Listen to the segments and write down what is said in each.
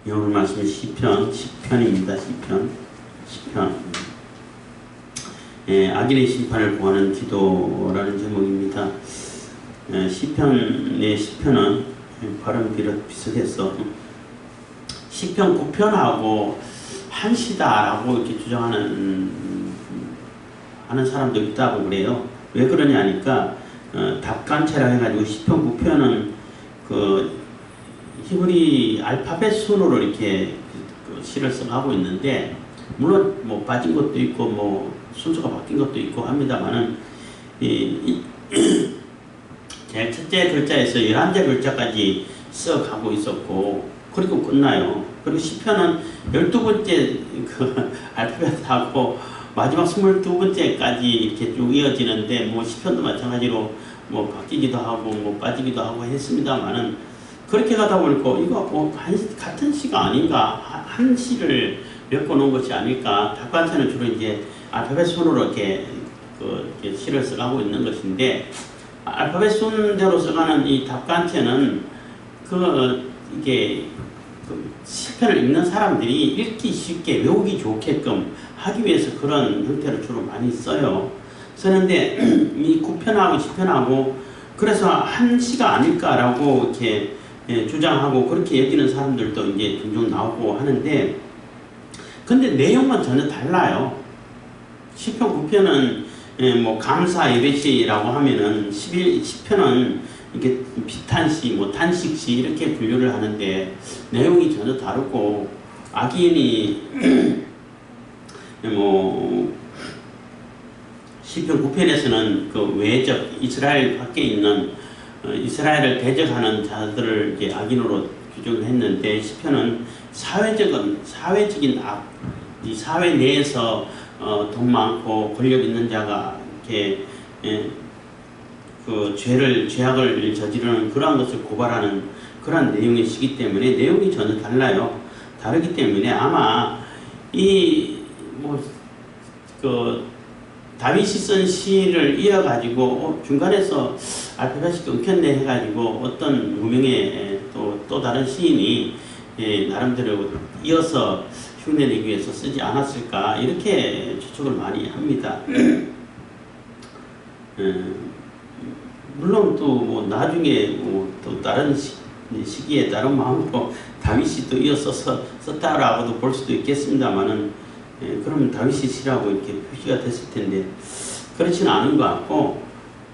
오늘 말씀은 시편입니다. 시편. 악인의 심판을 구하는 기도라는 제목입니다. 시편은 발음 비슷해서 시편 9편하고 한시다라고 이렇게 주장하는 하는 사람도 있다고 그래요. 왜 그러냐니까 답간체라 해가지고 시편 9편은 그 히브리 알파벳 순으로 이렇게 시를 써가고 있는데, 물론 뭐 빠진 것도 있고 뭐 순서가 바뀐 것도 있고 합니다만은 제일 첫째 글자에서 11째 글자까지 써가고 있었고, 그리고 끝나요. 그리고 시편은 12번째 그 알파벳하고 마지막 22번째까지 이렇게 쭉 이어지는데, 뭐 시편도 마찬가지로 뭐 바뀌기도 하고 뭐 빠지기도 하고 했습니다만은, 그렇게 가다 보니까 이거 뭐 같은 시가 아닌가, 한 시를 엮어놓은 것이 아닐까. 답관체는 주로 이제 알파벳 순으로 이렇게 이렇게 시를 써가고 있는 것인데, 알파벳 순대로 써가는 이 답관체는 이게 시편을 읽는 사람들이 읽기 쉽게 외우기 좋게끔 하기 위해서 그런 형태를 주로 많이 써요. 쓰는데 이 9편하고 10편하고 그래서 한 시가 아닐까라고 이렇게 주장하고 그렇게 여기는 사람들도 이제 종종 나오고 하는데, 근데 내용은 전혀 달라요. 시편 9편은 뭐 감사 예배시라고 하면은 10편은 이게 비탄시, 뭐 탄식시 이렇게 분류를 하는데, 내용이 전혀 다르고, 악인이 뭐 시편 9편에서는 그 외적 이스라엘 밖에 있는 이스라엘을 대적하는 자들을 이제 악인으로 규정을 했는데, 시편은 사회적인 악, 이 사회 내에서 돈 많고 권력 있는 자가 이렇게 그 죄악을 저지르는 그러한 것을 고발하는 그러한 내용의 시기 때문에 내용이 전혀 달라요. 다르기 때문에 아마 다윗이 쓴 시를 이어가지고 중간에서 알파벳이 끊겼네 해가지고 어떤 무명의 또 다른 시인이 나름대로 이어서 흉내내기 위해서 쓰지 않았을까, 이렇게 추측을 많이 합니다. 물론 또 뭐 나중에 또 다른 시기에 다른 마음으로 다윗이 또 이어서 썼다라고도 볼 수도 있겠습니다만은, 그러면 다윗이 시라고 이렇게 표시가 됐을 텐데 그렇지는 않은 것 같고,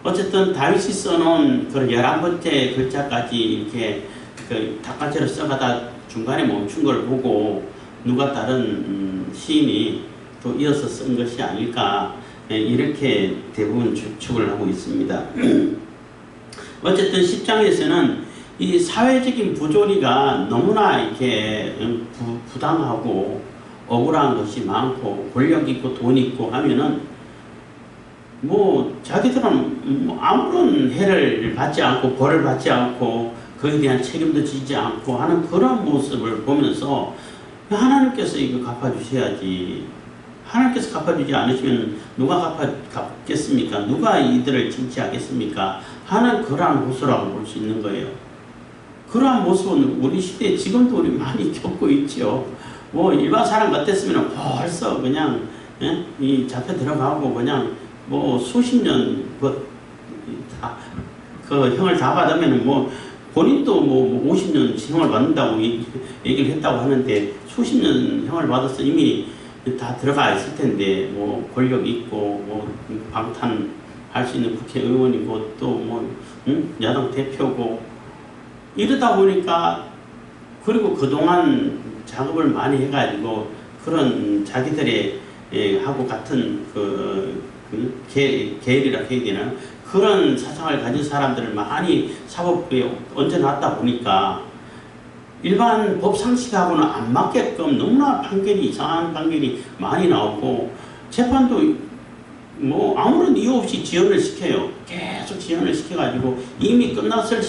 어쨌든 다윗이 써놓은 그 11번째 글자까지 이렇게 그 닭가체로 써가다 중간에 멈춘 걸 보고 누가 다른 시인이 또 이어서 쓴 것이 아닐까, 이렇게 대부분 추측을 하고 있습니다. 어쨌든 10장에서는 이 사회적인 부조리가 너무나 이렇게 부당하고 억울한 것이 많고 권력 있고 돈 있고 하면은 뭐 자기들은 뭐 아무런 해를 받지 않고 벌을 받지 않고 거기에 대한 책임도 지지 않고 하는 그런 모습을 보면서, 하나님께서 이거 갚아주셔야지, 하나님께서 갚아주지 않으시면 누가 갚겠습니까? 누가 이들을 징치하겠습니까? 하는 그러한 모습이라고 볼 수 있는 거예요. 그러한 모습은 우리 시대에 지금도 우리 많이 겪고 있죠. 뭐 일반 사람 같았으면 벌써 그냥 이 잡혀 들어가고 그냥 뭐 수십 년 그 형을 다 받으면 뭐 본인도 뭐 50년 형을 받는다고 얘기를 했다고 하는데, 수십 년 형을 받아서 이미 다 들어가 있을 텐데, 뭐 권력 있고 뭐 방탄할 수 있는 국회의원이고 또 뭐 야당 대표고 이러다 보니까, 그리고 그동안 작업을 많이 해가지고 그런 자기들의 하고 같은 계열이라 해야 되나, 그런 사상을 가진 사람들을 많이 사법부에 얹어놨다 보니까 일반 법 상식하고는 안 맞게끔 너무나 이상한 판결이 많이 나오고, 재판도 뭐 아무런 이유 없이 지연을 시켜요. 계속 지연을 시켜가지고 이미 끝났을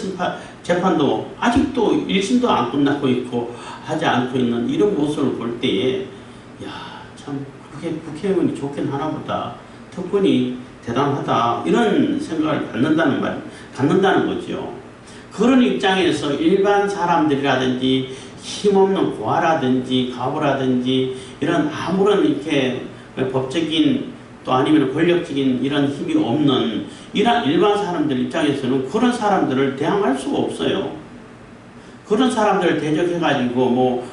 재판도 아직도 1심도 안 끝나고 있고 하지 않고 있는 이런 모습을 볼 때에, 참 국회의원이 좋긴 하나보다, 특권이 대단하다, 이런 생각을 갖는다는 거죠. 그런 입장에서 일반 사람들이라든지 힘없는 고아라든지 가부라든지 이런 아무런 이렇게 법적인 또 아니면 권력적인 이런 힘이 없는 이런 일반 사람들 입장에서는 그런 사람들을 대항할 수가 없어요. 그런 사람들을 대적해가지고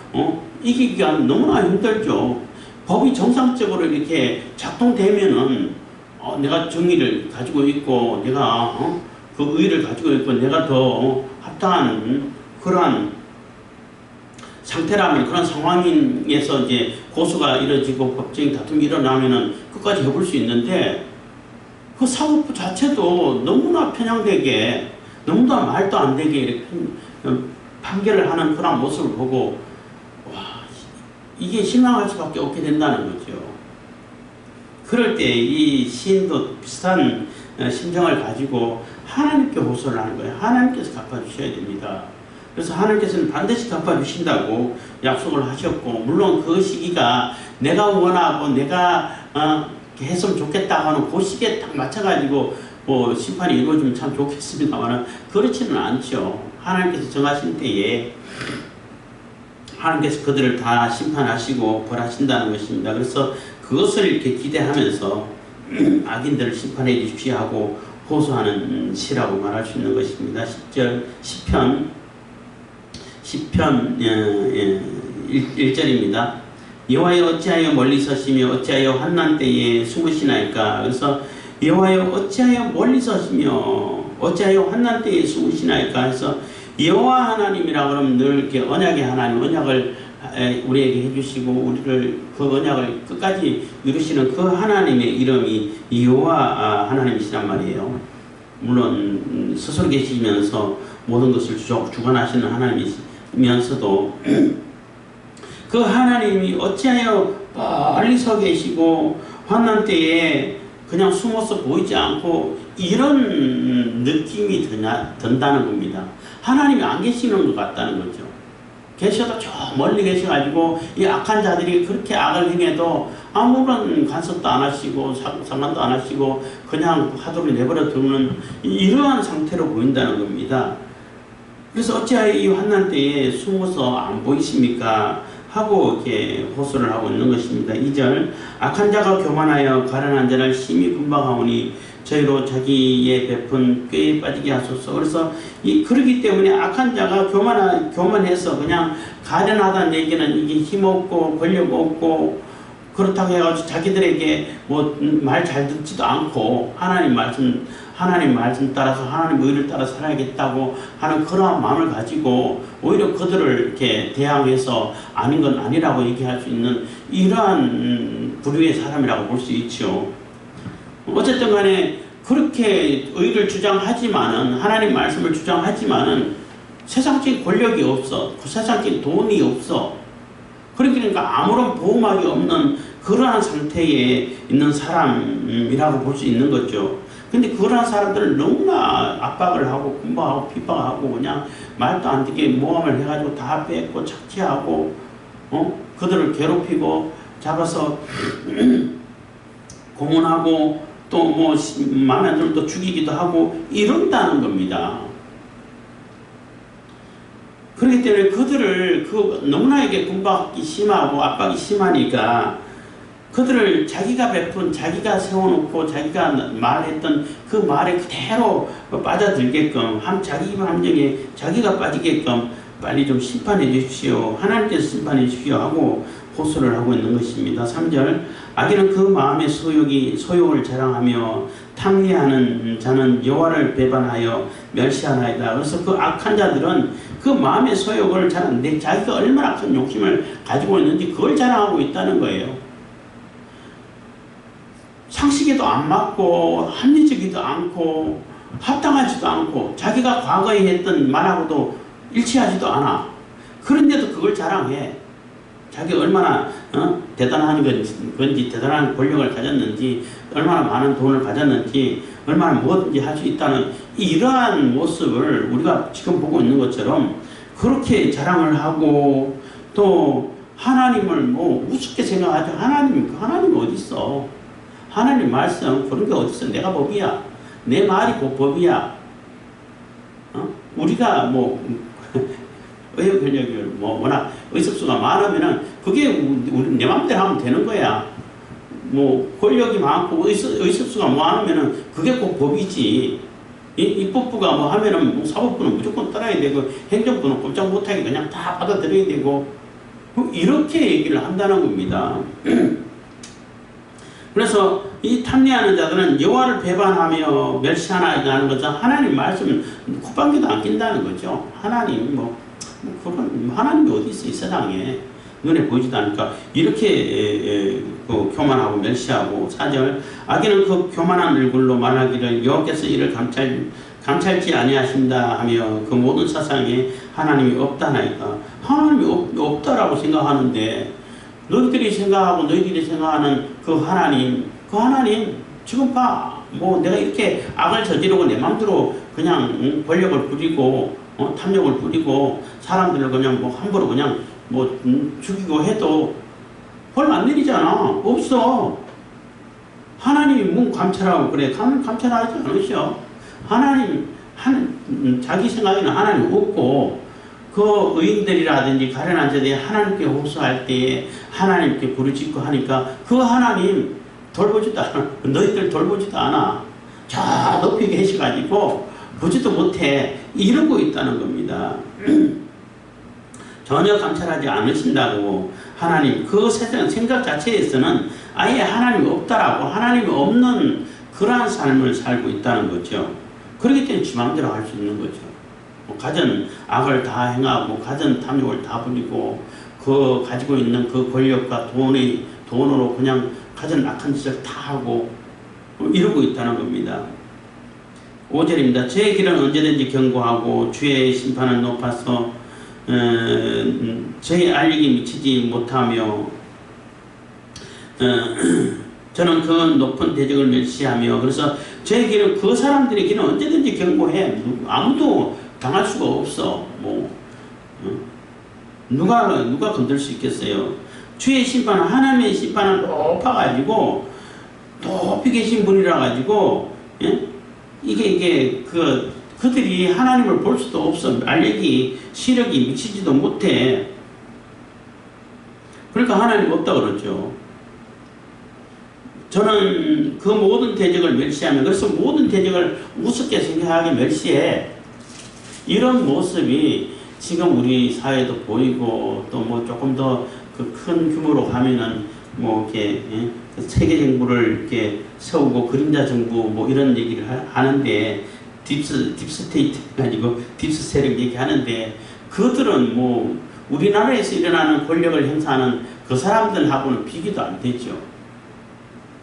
이기기가 너무나 힘들죠. 법이 정상적으로 이렇게 작동되면은 내가 정의를 가지고 있고 내가 그 의의를 가지고 있고 내가 더 합당한 그러한 상태라면 그런 상황에서 이제 고소가 이루어지고 법적인 다툼이 일어나면은 끝까지 해볼 수 있는데 그 사법부 자체도 너무나 편향되게 너무나 말도 안 되게 이렇게 판결을 하는 그런 모습을 보고 와 이게 실망할 수밖에 없게 된다는 거죠. 그럴 때 이 시인도 비슷한 심정을 가지고 하나님께 호소를 하는 거예요. 하나님께서 갚아주셔야 됩니다. 그래서 하나님께서는 반드시 갚아주신다고 약속을 하셨고 물론 그 시기가 내가 원하고 내가 했으면 좋겠다고 하는 그 시기에 딱 맞춰가지고 심판이 이루어지면 참 좋겠습니다만 그렇지는 않죠. 하나님께서 정하신 때에 하나님께서 그들을 다 심판하시고 벌하신다는 것입니다. 그래서 그것을 이렇게 기대하면서 악인들을 심판해 주십시오 하고 호소하는 시라고 말할 수 있는 것입니다. 10절 시편 1절입니다. 여호와여 어찌하여 멀리 서시며 어찌하여 환난 때에 숨으시나이까. 그래서 여호와여 어찌하여 멀리 서시며 어찌하여 환난 때에 숨으시나이까 해서 여호와 하나님이라 그러면 늘 이렇게 언약의 하나님, 언약을 우리에게 해주시고 우리를 그 언약을 끝까지 이루시는 그 하나님의 이름이 여호와 하나님이시란 말이에요. 물론 스스로 계시면서 모든 것을 주관하시는 하나님이면서도 그 하나님이 어찌하여 멀리 서 계시고 환난 때에 그냥 숨어서 보이지 않고 이런 느낌이 든다는 겁니다. 하나님이 안 계시는 것 같다는 거죠. 계셔도 저 멀리 계셔가지고 이 악한 자들이 그렇게 악을 행해도 아무런 간섭도 안 하시고 상관도 안 하시고 그냥 하도록 내버려 두는 이러한 상태로 보인다는 겁니다. 그래서 어찌하여 이 환난 때에 숨어서 안 보이십니까? 하고 이렇게 호소를 하고 있는 것입니다. 2절 악한 자가 교만하여 가련한 자를 심히 분박하오니 저희로 자기의 베푼 꾀에 빠지게 하소서. 그래서 그러기 때문에 악한 자가 교만해서 그냥 가련하다는 얘기는 이게 힘없고 권력 없고 그렇다고 해가지고 자기들에게 말 잘 듣지도 않고 하나님 말씀 따라서 하나님 의를 따라 살아야겠다고 하는 그러한 마음을 가지고 오히려 그들을 이렇게 대항해서 아닌 건 아니라고 얘기할 수 있는 이러한 부류의 사람이라고 볼 수 있죠. 어쨌든 간에 그렇게 의를 주장하지만은 하나님 말씀을 주장하지만은 세상적인 권력이 없어. 세상적인 돈이 없어. 그러니까 아무런 보호막이 없는 그러한 상태에 있는 사람이라고 볼 수 있는 거죠. 근데 그러한 사람들을 너무나 압박을 하고 군박하고 핍박하고 그냥 말도 안 되게 모함을 해가지고 다 뺏고 착취하고 그들을 괴롭히고 잡아서 고문하고 또 많은 들도 죽이기도 하고 이런다는 겁니다. 그렇기 때문에 그들을 너무나에게 군박이 심하고 압박이 심하니까 그들을 자기가 베푼 자기가 세워놓고 자기가 말했던 그 말에 그대로 빠져들게끔 자기 함정에 자기가 빠지게끔 빨리 좀 심판해 주십시오. 하나님께서 심판해 주십시오 하고 호소를 하고 있는 것입니다. 3절 악인은 그 마음의 소욕을 자랑하며 탐리하는 자는 여호와를 배반하여 멸시하나이다. 그래서 그 악한 자들은 그 마음의 소욕을 자기가 얼마나 큰 욕심을 가지고 있는지 그걸 자랑하고 있다는 거예요. 상식에도 안 맞고 합리적이지도 않고 합당하지도 않고 자기가 과거에 했던 말하고도 일치하지도 않아. 그런데도 그걸 자랑해. 자기가 얼마나 대단한 건지 대단한 권력을 가졌는지 얼마나 많은 돈을 가졌는지 얼마나 뭐든지 할 수 있다는 이러한 모습을 우리가 지금 보고 있는 것처럼 그렇게 자랑을 하고 또 하나님을 우습게 생각하죠. 하나님 어디 있어? 하나님 말씀 그런 게 어디 있어? 내가 법이야. 내 말이 곧 법이야. 우리가 의회 권력이 뭐 워낙 의석수가 많으면은 그게 우리 내 맘대로 하면 되는 거야. 뭐 권력이 많고 의석수가 많으면은 그게 꼭 법이지. 입법부가 뭐 하면은 뭐 사법부는 무조건 따라야 되고 행정부는 꼼짝 못하게 그냥 다 받아들여야 되고 이렇게 얘기를 한다는 겁니다. 그래서 이 탐내하는 자들은 여호와를 배반하며 멸시하는 것은 하나님 말씀 콧방귀도 안 낀다는 거죠. 하나님 그런 하나님이 어디 있어 이 세상에 눈에 보이지도 않으니까 이렇게 그 교만하고 멸시하고 4절 악인은 그 교만한 얼굴로 말하기를 여호와께서 이를 감찰지 아니하신다 하며 그 모든 사상에 하나님이 없다나이까. 하나님이 없다라고 생각하는데 너희들이 생각하는 그 하나님 지금 뭐 내가 이렇게 악을 저지르고 내 맘대로 그냥 권력을 부리고 탐욕을 부리고 사람들을 그냥 뭐 함부로 그냥 뭐 죽이고 해도 벌 안 내리잖아. 없어. 하나님이 문 감찰하고 그래. 감찰하지 않으셔. 자기 생각에는 하나님 없고 그 의인들이라든지 가련한 자들이 하나님께 호소할 때에 하나님께 부르짖고 하니까 그 하나님 돌보지도 않아. 너희들 돌보지도 않아. 저 높이 계셔가지고 보지도 못해. 이러고 있다는 겁니다. 전혀 감찰하지 않으신다고. 하나님 그 세상 생각 자체에서는 아예 하나님이 없다라고 하나님이 없는 그러한 삶을 살고 있다는 거죠. 그렇기 때문에 지 마음대로 할 수 있는 거죠. 가진 악을 다 행하고 가진 탐욕을 다 부리고 그 가지고 있는 그 권력과 돈으로 그냥 가진 악한 짓을 다 하고 이러고 있다는 겁니다. 5절입니다. 제 길은 언제든지 견고하고 주의 심판은 높아서 제 알리기 미치지 못하며 저는 그 높은 대적을 멸시하며 그래서 제 길은 그 사람들의 길은 언제든지 견고해. 아무도 당할 수가 없어. 누가 건들 수 있겠어요. 주의 심판은 하나님의 심판은 높아가지고 높이 계신 분이라 가지고 이게 그들이 하나님을 볼 수도 없어. 알리기 시력이 미치지도 못해. 그러니까 하나님 없다 그러죠. 저는 그 모든 대적을 멸시하며 그래서 모든 대적을 우습게 생각하게 멸시해. 이런 모습이 지금 우리 사회도 보이고 또 뭐 조금 더 그 큰 규모로 가면은 뭐 이렇게 세계 정부를 이렇게 세우고 그림자 정부 뭐 이런 얘기를 하는데 딥스테이트 가지고 딥스 세력 얘기하는데 그들은 뭐 우리나라에서 일어나는 권력을 행사하는 그 사람들하고는 비교도 안 되죠.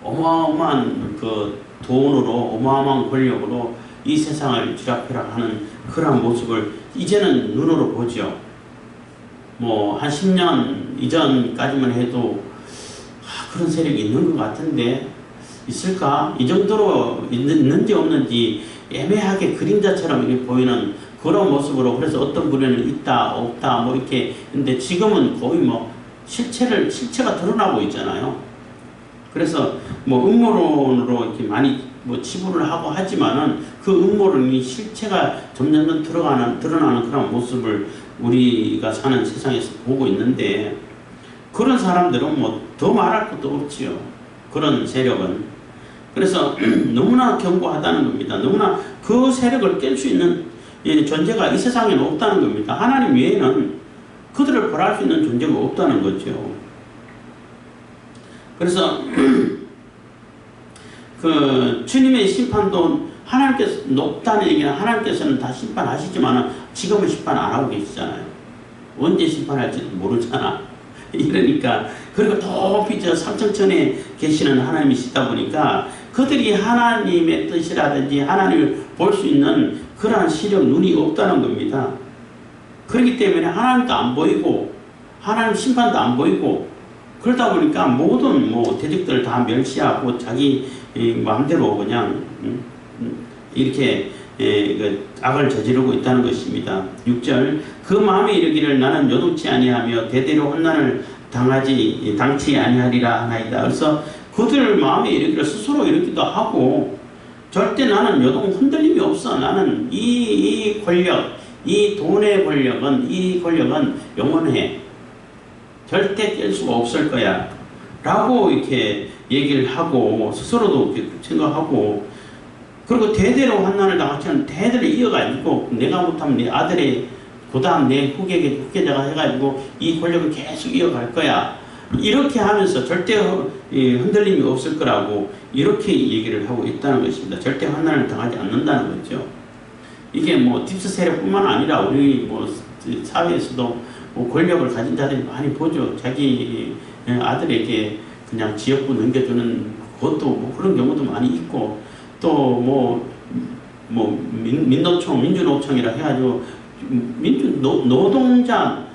어마어마한 그 돈으로 어마어마한 권력으로 이 세상을 쥐락펴락 하는 그런 모습을 이제는 눈으로 보죠. 뭐 한 10년 이전까지만 해도 그런 세력이 있는 것 같은데 있을까? 이 정도로 있는지 없는지 애매하게 그림자처럼 이렇게 보이는 그런 모습으로 그래서 어떤 부류는 있다 없다 뭐 이렇게 근데 지금은 거의 뭐 실체가 드러나고 있잖아요. 그래서 뭐 음모론으로 이렇게 많이 뭐 치부를 하고 하지만은 그 음모론이 실체가 점점 드러나는 그런 모습을 우리가 사는 세상에서 보고 있는데 그런 사람들은 뭐 더 말할 것도 없지요. 그런 세력은. 그래서 너무나 견고하다는 겁니다. 너무나 그 세력을 깰 수 있는 존재가 이 세상에는 없다는 겁니다. 하나님 외에는 그들을 벌할 수 있는 존재가 없다는 거죠. 그래서 그 주님의 심판도 하나님께서 높다는 얘기는 하나님께서는 다 심판하시지만 지금은 심판 안 하고 계시잖아요. 언제 심판할지도 모르잖아. 이러니까 그리고 높이 저 삼천천에 계시는 하나님이시다 보니까 그들이 하나님의 뜻이라든지 하나님을 볼 수 있는 그러한 시력 눈이 없다는 겁니다. 그렇기 때문에 하나님도 안 보이고 하나님 심판도 안 보이고 그러다 보니까 모든 뭐 대적들을 다 멸시하고 자기 마음대로 그냥 이렇게 그 악을 저지르고 있다는 것입니다. 6절 그 마음에 이르기를 나는 요동치 아니하며 대대로 혼난을 당치 아니하리라 하나이다. 그래서 그들 마음에 이르기를 스스로 이르기도 하고 절대 나는 요동 흔들림이 없어. 나는 이 권력 이 돈의 권력은, 이 권력은 영원해. 절대 깰 수가 없을 거야. 라고 이렇게 얘기를 하고, 스스로도 이렇게 생각하고, 그리고 대대로 환난을 당하면 대대로 이어가지고, 내가 못하면 내 아들의, 그 다음 내 후계자가 해가지고, 이 권력을 계속 이어갈 거야. 이렇게 하면서 절대 흔들림이 없을 거라고, 이렇게 얘기를 하고 있다는 것입니다. 절대 환난을 당하지 않는다는 거죠. 이게 뭐 딥스 세력뿐만 아니라 우리 뭐 사회에서도 뭐 권력을 가진 자들이 많이 보죠. 자기 아들에게 그냥 지역구 넘겨주는 것도 뭐 그런 경우도 많이 있고, 또 뭐 민노총, 민주노총이라 해가지고 노동자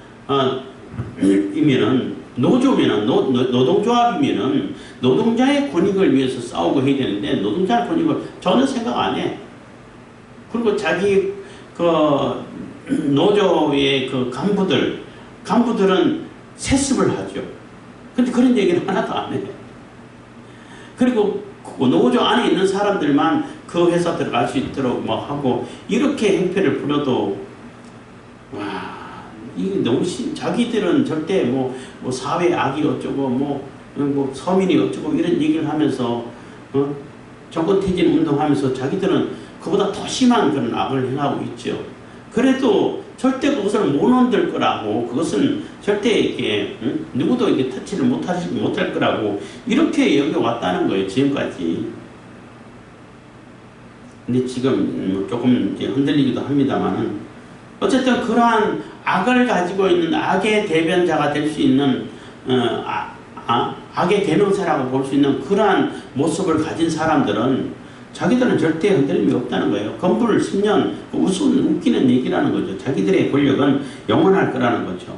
이면은 노조면은 노동조합이면은 노동자의 권익을 위해서 싸우고 해야 되는데 노동자의 권익을 전혀 생각 안 해. 그리고 자기 그 노조의 그 간부들은 세습을 하죠. 근데 그런 얘기는 하나도 안 해. 그리고 그 노조 안에 있는 사람들만 그 회사 들어갈 수 있도록 뭐 하고 이렇게 행패를 부려도 와 이게 너무 자기들은 절대 뭐 사회 악이 어쩌고 뭐 서민이 어쩌고 이런 얘기를 하면서 정권 퇴진 운동하면서 자기들은 그보다 더 심한 그런 악을 행하고 있죠. 그래도 절대 그것을 못 얻을 거라고, 그것은 절대 이렇게 누구도 이렇게 터치를 못할 거라고 이렇게 여겨왔다는 거예요, 지금까지. 근데 지금 조금 이제 흔들리기도 합니다만은 어쨌든 그러한 악을 가지고 있는 악의 대변자가 될 수 있는 악의 대명사라고 볼 수 있는 그러한 모습을 가진 사람들은 자기들은 절대 흔들림이 없다는 거예요. 건불 10년 웃기는 얘기라는 거죠. 자기들의 권력은 영원할 거라는 거죠.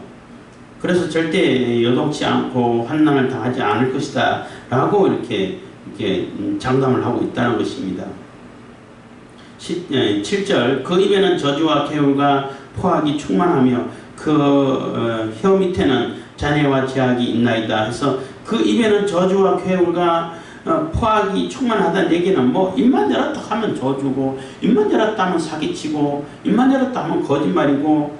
그래서 절대 여동치 않고 환난을 당하지 않을 것이다 라고 이렇게 장담을 하고 있다는 것입니다. 7절 그 입에는 저주와 괴울과 포악이 충만하며 그 혀 밑에는 잔해와 제약이 있나이다 해서 그 입에는 저주와 괴울과 포악이 충만하다는 얘기는 뭐 입만 열었다 하면 저주고 입만 열었다 하면 사기치고 입만 열었다 하면 거짓말이고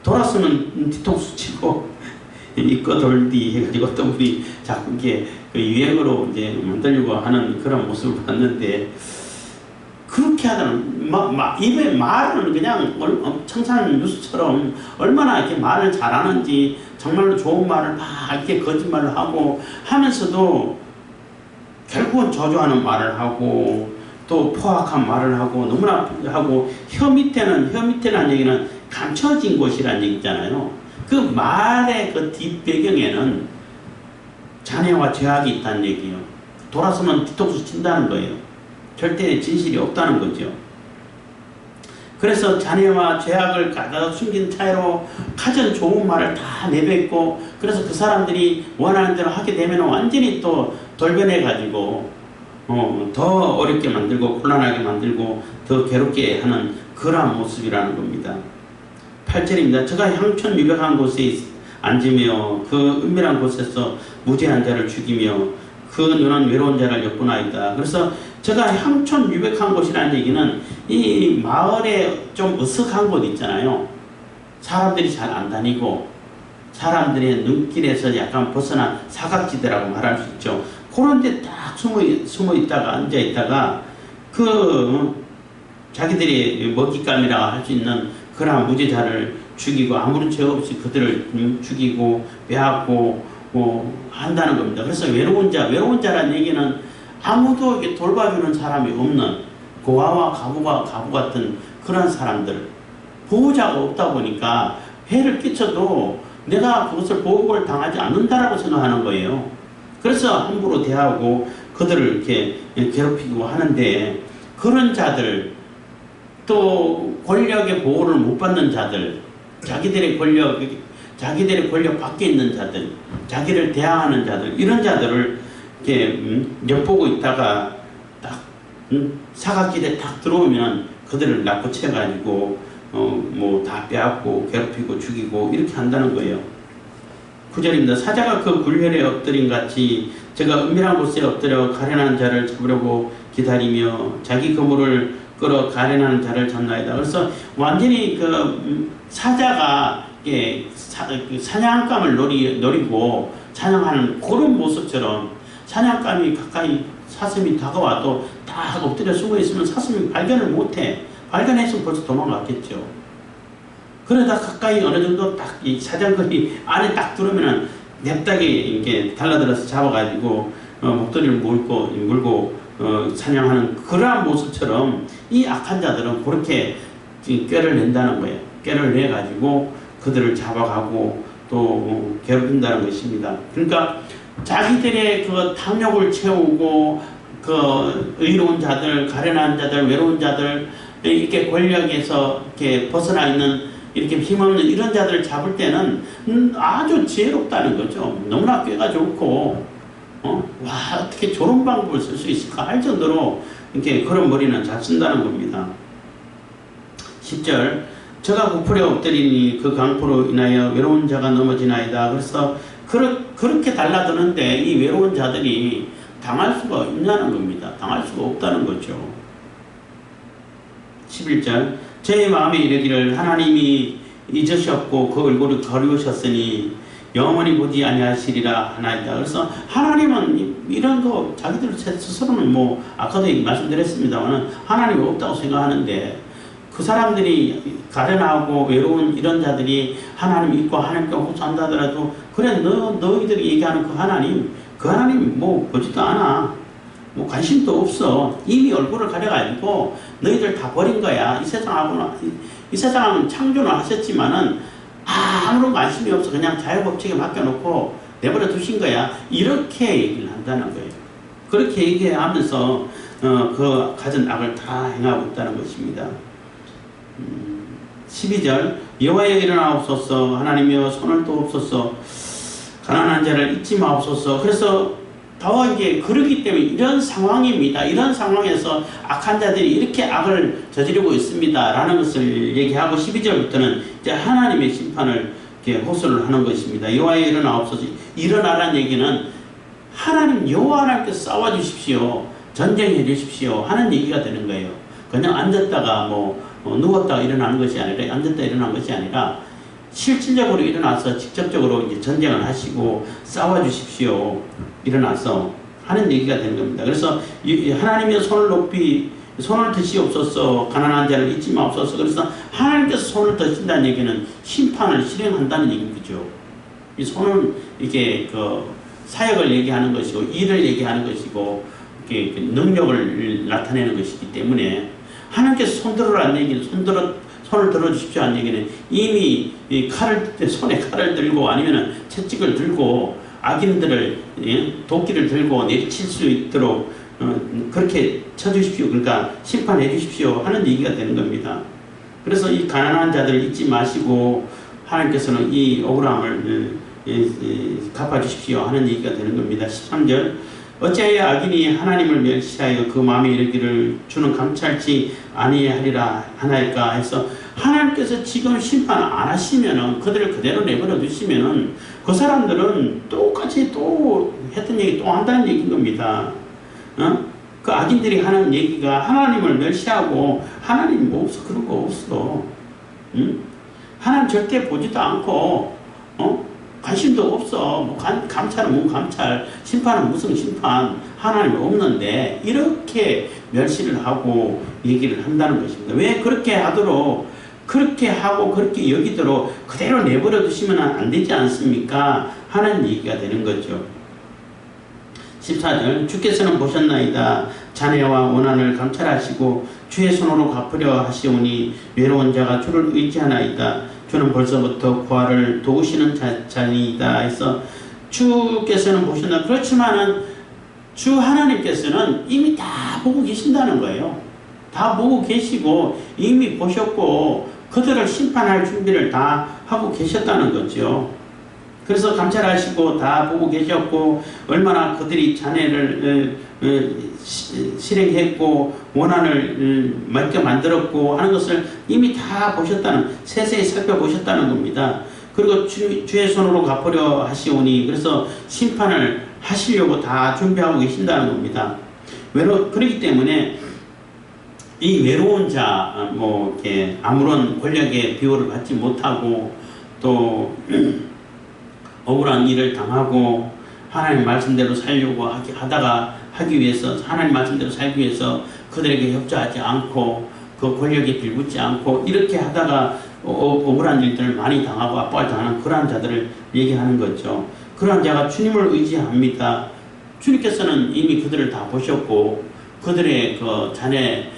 돌았으면 뒤통수 치고 이꺼 돌디 해가지고 또 우리 자꾸 이게 그 유행으로 이제 만들려고 하는 그런 모습을 봤는데 그렇게 하다는 입에 말은 그냥 청산 뉴스처럼 얼마나 이렇게 말을 잘하는지 정말로 좋은 말을 막 이렇게 거짓말을 하고 하면서도 결국은 저주하는 말을 하고 또 포악한 말을 하고 너무나 하고 혀 밑에라는 얘기는 감춰진 곳이라는 얘기잖아요. 그 말의 그 뒷배경에는 잔해와 제약이 있다는 얘기예요. 돌아서면 뒤통수 친다는 거예요. 절대 진실이 없다는 거죠. 그래서 잔해와 죄악을 가득 숨긴 차이로 가장 좋은 말을 다 내뱉고 그래서 그 사람들이 원하는 대로 하게 되면 완전히 또 돌변해 가지고 더 어렵게 만들고 곤란하게 만들고 더 괴롭게 하는 그러한 모습이라는 겁니다. 8절입니다. 저가 향촌 유백한 곳에 앉으며 그 은밀한 곳에서 무죄한 자를 죽이며 그 눈은 외로운 자를 엿보나이다. 그래서 제가 향촌 유백한 곳이라는 얘기는 이 마을에 좀 으슥한 곳 있잖아요. 사람들이 잘 안 다니고 사람들의 눈길에서 약간 벗어난 사각지대라고 말할 수 있죠. 그런 데 딱 숨어 있다가 앉아 있다가 자기들이 먹잇감이라고 할 수 있는 그러한 무죄자를 죽이고 아무런 죄 없이 그들을 죽이고 빼앗고 한다는 겁니다. 그래서 외로운 자라는 얘기는 아무도 이렇게 돌봐주는 사람이 없는 고아와 가부 같은 그런 사람들, 보호자가 없다 보니까 해를 끼쳐도 내가 그것을 보복을 당하지 않는다라고 생각하는 거예요. 그래서 함부로 대하고 그들을 이렇게 괴롭히고 하는데 그런 자들, 또 권력의 보호를 못 받는 자들, 자기들의 권력 밖에 있는 자들, 자기를 대항하는 자들, 이런 자들을 이렇게 엿보고 있다가 딱 사각지대에 딱 들어오면 그들을 납부채가지고 다 빼앗고 괴롭히고 죽이고 이렇게 한다는 거예요. 9절입니다. 사자가 그 굴혈에 엎드린 같이 제가 은밀한 곳에 엎드려 가련한 자를 잡으려고 기다리며 자기 그물을 끌어 가련하는 자를 잡나이다. 그래서 완전히 그 사자가 그 사냥감을 노리고 사냥하는 그런 모습처럼 사냥감이 가까이 사슴이 다가와도 딱 엎드려 숨어 있으면 사슴이 발견을 못해. 발견했으면 벌써 도망갔겠죠. 그러다 가까이 어느 정도 딱 이 사냥감이 안에 딱 들어오면은 냅다게 이렇게 달라들어서 잡아가지고 목도리를 물고 사냥하는 그러한 모습처럼 이 악한 자들은 그렇게 꾀를 낸다는 거예요. 꾀를 내가지고 그들을 잡아가고 또 괴롭힌다는 것입니다. 그러니까 자기들의 그 탐욕을 채우고 그 의로운 자들, 가련한 자들, 외로운 자들, 이렇게 권력에서 이렇게 벗어나 있는 이렇게 힘없는 이런 자들을 잡을 때는 아주 지혜롭다는 거죠. 너무나 꾀가 좋고, 와, 어떻게 저런 방법을 쓸 수 있을까 할 정도로 이렇게 그런 머리는 잘 쓴다는 겁니다. 10절, 저가 부풀어 엎드리니 그 강포로 인하여 외로운 자가 넘어지나이다. 그래서 그렇게 달라드는데 이 외로운 자들이 당할 수가 있냐는 겁니다. 당할 수가 없다는 거죠. 11절, 제 마음에 이르기를 하나님이 잊으셨고 그 얼굴을 거리우셨으니 영원히 보지 아니하시리라 하나이다. 그래서 하나님은 이런 거 자기들 스스로는 뭐 아까도 말씀드렸습니다만 하나님이 없다고 생각하는데 그 사람들이 가련하고 외로운 이런 자들이 하나님 믿고 하나님께 호소한다 하더라도 그래 너희들이 얘기하는 그 하나님 뭐 보지도 않아. 뭐 관심도 없어. 이미 얼굴을 가려가지고 너희들 다 버린 거야. 이 세상은 창조는 하셨지만은 아무런 관심이 없어. 그냥 자유법칙에 맡겨놓고 내버려 두신 거야. 이렇게 얘기를 한다는 거예요. 그렇게 얘기하면서 그 가진 악을 다 행하고 있다는 것입니다. 12절, 여호와여 일어나옵소서. 하나님이여 손을 떠옵소서. 가난한 자를 잊지 마옵소서. 그래서 더 이게 그러기 때문에 이런 상황입니다. 이런 상황에서 악한 자들이 이렇게 악을 저지르고 있습니다. 라는 것을 얘기하고 12절부터는 이제 하나님의 심판을 이렇게 호소를 하는 것입니다. 여호와여 일어나옵소서. 일어나라는 얘기는 하나님 여호와 하나님께서 싸워주십시오. 전쟁해 주십시오. 하는 얘기가 되는 거예요. 그냥 앉았다가 누웠다가 일어나는 것이 아니라 앉았다 일어나는 것이 아니라 실질적으로 일어나서 직접적으로 이제 전쟁을 하시고 싸워주십시오. 일어나서 하는 얘기가 되는 겁니다. 그래서 하나님의 손을 드시옵소서. 가난한 자를 잊지 마옵소서. 그래서 하나님께서 손을 드신다는 얘기는 심판을 실행한다는 얘기죠. 이 손은 이게 그 사역을 얘기하는 것이고 일을 얘기하는 것이고 이렇게 능력을 나타내는 것이기 때문에 하나님께서 손 들어라는 얘기는 손을 들어주십시오 하는 얘기는 이미 손에 칼을 들고 아니면 채찍을 들고 악인들을 도끼를 들고 내리칠 수 있도록 그렇게 쳐주십시오. 그러니까 심판해 주십시오 하는 얘기가 되는 겁니다. 그래서 이 가난한 자들을 잊지 마시고 하나님께서는 이 억울함을 갚아주십시오 하는 얘기가 되는 겁니다. 13절, 어찌하여 악인이 하나님을 멸시하여 그 마음에 이르기를 주는 감찰치 아니하리라 하나이까 해서 하나님께서 지금 심판 안 하시면은 그들을 그대로 내버려 두시면은 그 사람들은 똑같이 또 했던 얘기 또 한다는 얘기인 겁니다. 그 악인들이 하는 얘기가 하나님을 멸시하고 하나님 뭐 없어 그런 거 없어. 하나님 절대 보지도 않고 관심도 없어. 감찰은 뭐 감찰, 심판은 무슨 심판, 하나님이 없는데 이렇게 멸시를 하고 얘기를 한다는 것입니다. 왜 그렇게 하도록 그렇게 하고 그렇게 여기도록 그대로 내버려 두시면 안 되지 않습니까? 하는 얘기가 되는 거죠. 14절, 주께서는 보셨나이다. 자네와 원한을 감찰하시고 주의 손으로 갚으려 하시오니 외로운 자가 주를 의지하나이다. 주는 벌써부터 고아를 도우시는 자니이다 해서 주께서는 보셨나. 그렇지만은 주 하나님께서는 이미 다 보고 계신다는 거예요. 다 보고 계시고 이미 보셨고 그들을 심판할 준비를 다 하고 계셨다는 거죠. 그래서 감찰하시고 다 보고 계셨고 얼마나 그들이 자네를 실행했고 원한을 맑게 만들었고 하는 것을 이미 다 보셨다는, 세세히 살펴보셨다는 겁니다. 그리고 주의 손으로 갚으려 하시오니 그래서 심판을 하시려고 다 준비하고 계신다는 겁니다. 그렇기 때문에 이 외로운 자, 뭐 이렇게 아무런 권력의 비호를 받지 못하고 또 억울한 일을 당하고 하나님 말씀대로 살려고 하기 위해서 하나님 말씀대로 살기 위해서 그들에게 협조하지 않고 그 권력에 빌붙지 않고 이렇게 하다가 억울한 일들을 많이 당하고 압박을 당하는 그러한 자들을 얘기하는 거죠. 그러한 자가 주님을 의지합니다. 주님께서는 이미 그들을 다 보셨고 그들의 그 자네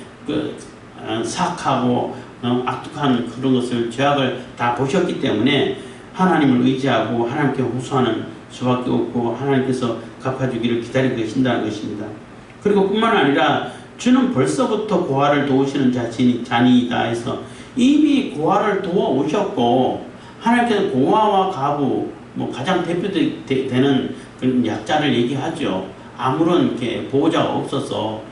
사악하고 악독한 그런 것을 죄악을 다 보셨기 때문에 하나님을 의지하고 하나님께 호소하는 수밖에 없고 하나님께서 갚아주기를 기다리고 계신다는 것입니다. 그리고 뿐만 아니라 주는 벌써부터 고아를 도우시는 자니이다 해서 이미 고아를 도와오셨고 하나님께서 고아와 가부 뭐 가장 대표되는 그런 약자를 얘기하죠. 아무런 이렇게 보호자가 없어서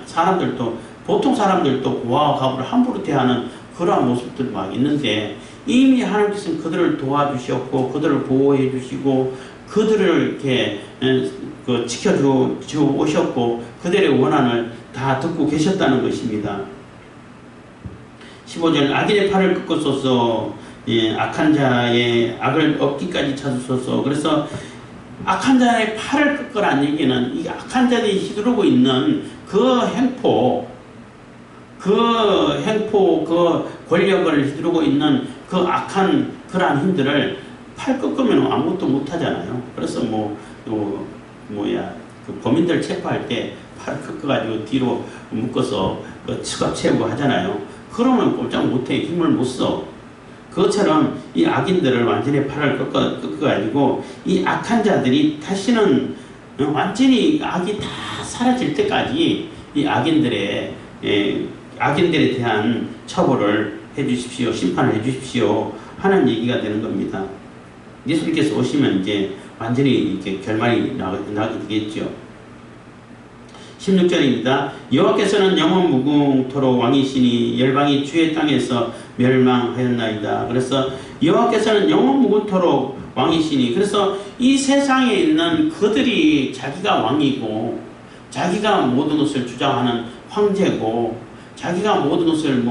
사람들도 보통 사람들도 고아와 가부를 함부로 대하는 그러한 모습들 막 있는데 이미 하나님께서는 그들을 도와주셨고 그들을 보호해 주시고 그들을 이렇게 지켜주어 오셨고 그들의 원한을 다 듣고 계셨다는 것입니다. 15절 악인의 팔을 꺾으소서 악한 자의 악을 얻기까지 찾으소서. 그래서 악한 자의 팔을 꺾으라는 얘기는 이 악한 자들이 휘두르고 있는 그 행포 그 권력을 휘두르고 있는 그 악한 그러한 힘들을 팔 꺾으면 아무것도 못하잖아요. 그래서 그 범인들 체포할 때 팔을 꺾어가지고 뒤로 묶어서 츠갑 채우고 하잖아요. 그러면 꼼짝 못해. 힘을 못 써. 그것처럼 이 악인들을 완전히 팔을 꺾어가지고 이 악한 자들이 다시는 완전히 악이 다 사라질 때까지 이 악인들에 대한 처벌을 해주십시오. 심판을 해주십시오. 하는 얘기가 되는 겁니다. 예수님께서 오시면 이제 완전히 이렇게 결말이 나게 되겠죠. 16절입니다. 여호와께서는 영원 무궁토록 왕이시니 열방이 주의 땅에서 멸망하였나이다. 그래서 여호와께서는 영원 무궁토록 왕이시니 그래서 이 세상에 있는 그들이 자기가 왕이고 자기가 모든 것을 주장하는 황제고 자기가 모든 것을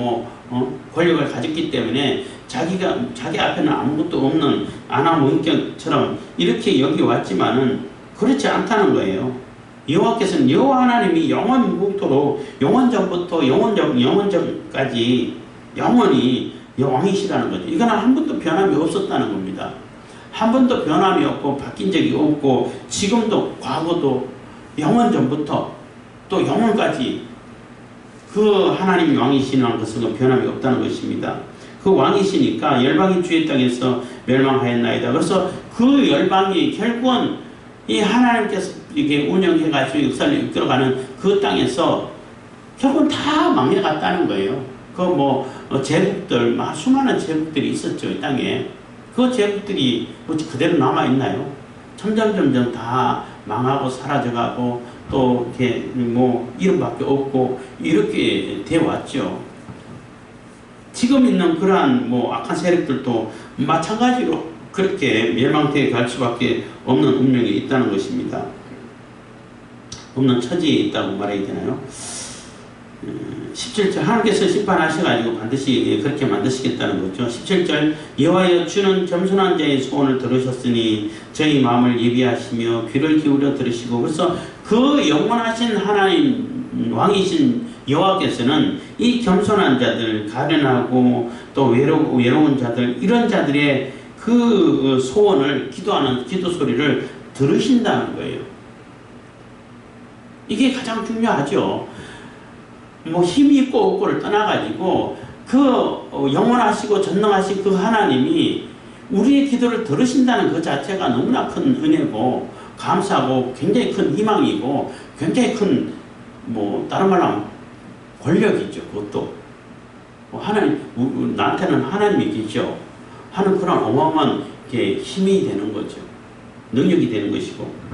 권력을 가졌기 때문에 자기 앞에는 아무것도 없는 아나무인격처럼 이렇게 여기왔지만은 그렇지 않다는 거예요. 여호와께서는 여호와 하나님이 영원 무궁토록 영원전부터 영원전까지 영원히 왕이시라는 거죠. 이거는 한 번도 변함이 없었다는 겁니다. 한 번도 변함이 없고 바뀐 적이 없고 지금도 과거도 영원전부터 또 영원까지 그 하나님이 왕이시라는 것은 변함이 없다는 것입니다. 그 왕이시니까 열방이 주의 땅에서 멸망하였나이다. 그래서 그 열방이 결국은 이 하나님께서 이게 운영해가지고 역사를 이끌어가는 그 땅에서 결국은 다 망해갔다는 거예요. 제국들, 수많은 제국들이 있었죠, 이 땅에. 그 제국들이 그대로 남아있나요? 점점 다 망하고 사라져가고 또 이렇게 이름밖에 없고 이렇게 돼 왔죠. 지금 있는 그러한 악한 세력들도 마찬가지로 그렇게 멸망되어 갈 수밖에 없는 운명이 있다는 것입니다. 없는 처지에 있다고 말해야 되나요? 17절 하나님께서 심판하셔가지고 반드시 그렇게 만드시겠다는 거죠. 17절 여호와여 주는 겸손한 자의 소원을 들으셨으니 저희 마음을 예비하시며 귀를 기울여 들으시고 그래서 그 영원하신 하나님 왕이신 여호와께서는 이 겸손한 자들 가련하고 또 외로운 자들 이런 자들의 그 소원을 기도하는 기도 소리를 들으신다는 거예요. 이게 가장 중요하죠. 힘이 있고 없고를 떠나가지고 그 영원하시고 전능하신 그 하나님이 우리의 기도를 들으신다는 그 자체가 너무나 큰 은혜고 감사하고 굉장히 큰 희망이고 굉장히 큰 다른 말로 하면 권력이죠. 그것도 나한테는 하나님이 계시죠 하는 그런 어마어마한 힘이 되는 거죠. 능력이 되는 것이고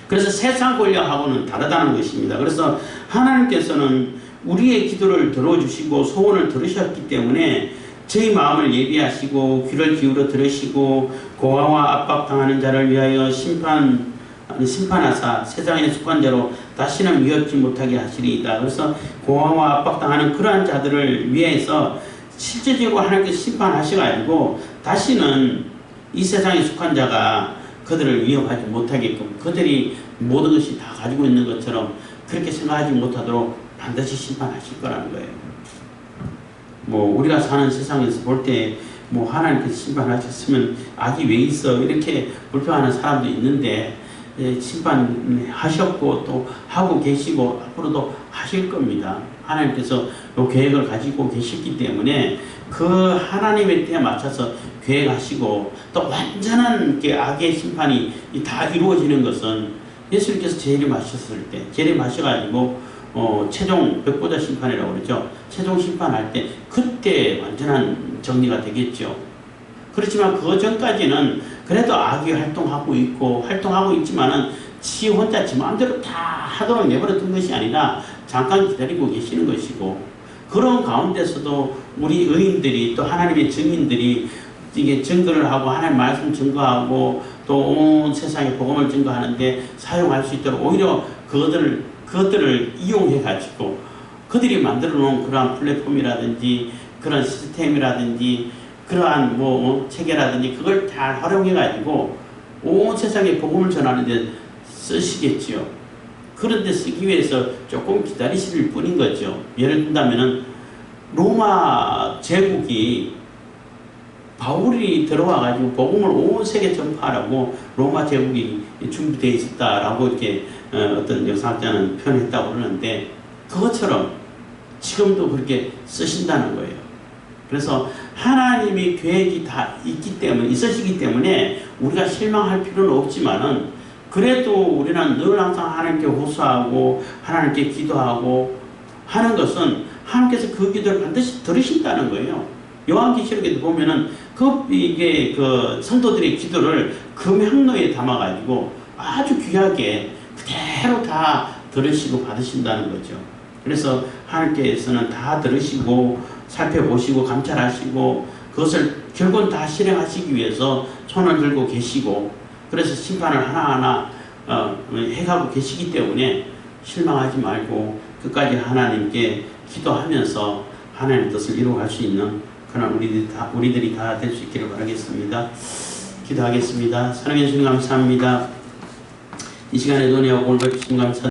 그래서 세상 권력하고는 다르다는 것입니다. 그래서 하나님께서는 우리의 기도를 들어주시고 소원을 들으셨기 때문에 저희 마음을 예비하시고 귀를 기울여 들으시고 고아와 압박당하는 자를 위하여 심판하사 세상의 주권자로 다시는 위협지 못하게 하시리이다. 그래서 공허와 압박당하는 그러한 자들을 위해서 실제적으로 하나님께서 심판하셔가지고 다시는 이 세상의 속한 자가 그들을 위협하지 못하게끔 그들이 모든 것이 다 가지고 있는 것처럼 그렇게 생각하지 못하도록 반드시 심판하실 거라는 거예요. 뭐 우리가 사는 세상에서 볼 때 뭐 하나님께서 심판하셨으면 악이 왜 있어 이렇게 불평하는 사람도 있는데 심판하셨고 또 하고 계시고 앞으로도 하실 겁니다. 하나님께서 이 계획을 가지고 계셨기 때문에 그 하나님의 때에 맞춰서 계획하시고 또 완전한 악의 심판이 다 이루어지는 것은 예수님께서 재림하셨을 때 재림하셔가지고 최종 백보자 심판이라고 그러죠. 최종 심판할 때 그때 완전한 정리가 되겠죠. 그렇지만 그 전까지는 그래도 악이 활동하고 있지만은 지 혼자 지 마음대로 다 하도록 내버려 둔 것이 아니라 잠깐 기다리고 계시는 것이고 그런 가운데서도 우리 의인들이 또 하나님의 증인들이 이게 증거를 하고 하나님 말씀 증거하고 또 온 세상에 복음을 증거하는데 사용할 수 있도록 오히려 그것들을 이용해 가지고 그들이 만들어 놓은 그러한 플랫폼이라든지 그런 시스템이라든지 그러한 체계라든지 그걸 잘 활용해 가지고 온 세상에 복음을 전하는 데 쓰시겠지요. 그런데 쓰기 위해서 조금 기다리실 뿐인 거죠. 예를 든다면은 로마 제국이 바울이 들어와 가지고 복음을 온 세계 전파하라고 로마 제국이 준비되어 있었다라고 이렇게 어떤 역사학자는 표현했다고 그러는데 그것처럼 지금도 그렇게 쓰신다는 거예요. 그래서 하나님의 계획이 다 있으시기 때문에 우리가 실망할 필요는 없지만은 그래도 우리는 늘 항상 하나님께 호소하고 하나님께 기도하고 하는 것은 하나님께서 그 기도를 반드시 들으신다는 거예요. 요한계시록에도 보면은 이게 성도들의 기도를 금향로에 담아가지고 아주 귀하게 그대로 다 들으시고 받으신다는 거죠. 그래서 하나님께서는 다 들으시고 살펴보시고 감찰하시고 그것을 결국은 다 실행하시기 위해서 손을 들고 계시고 그래서 심판을 하나하나 해가고 계시기 때문에 실망하지 말고 끝까지 하나님께 기도하면서 하나님의 뜻을 이루어갈 수 있는 그런 우리들이 다 될 수 있기를 바라겠습니다. 기도하겠습니다. 사랑해 주님 감사합니다. 이 시간에 은혜와 볼 주신 감사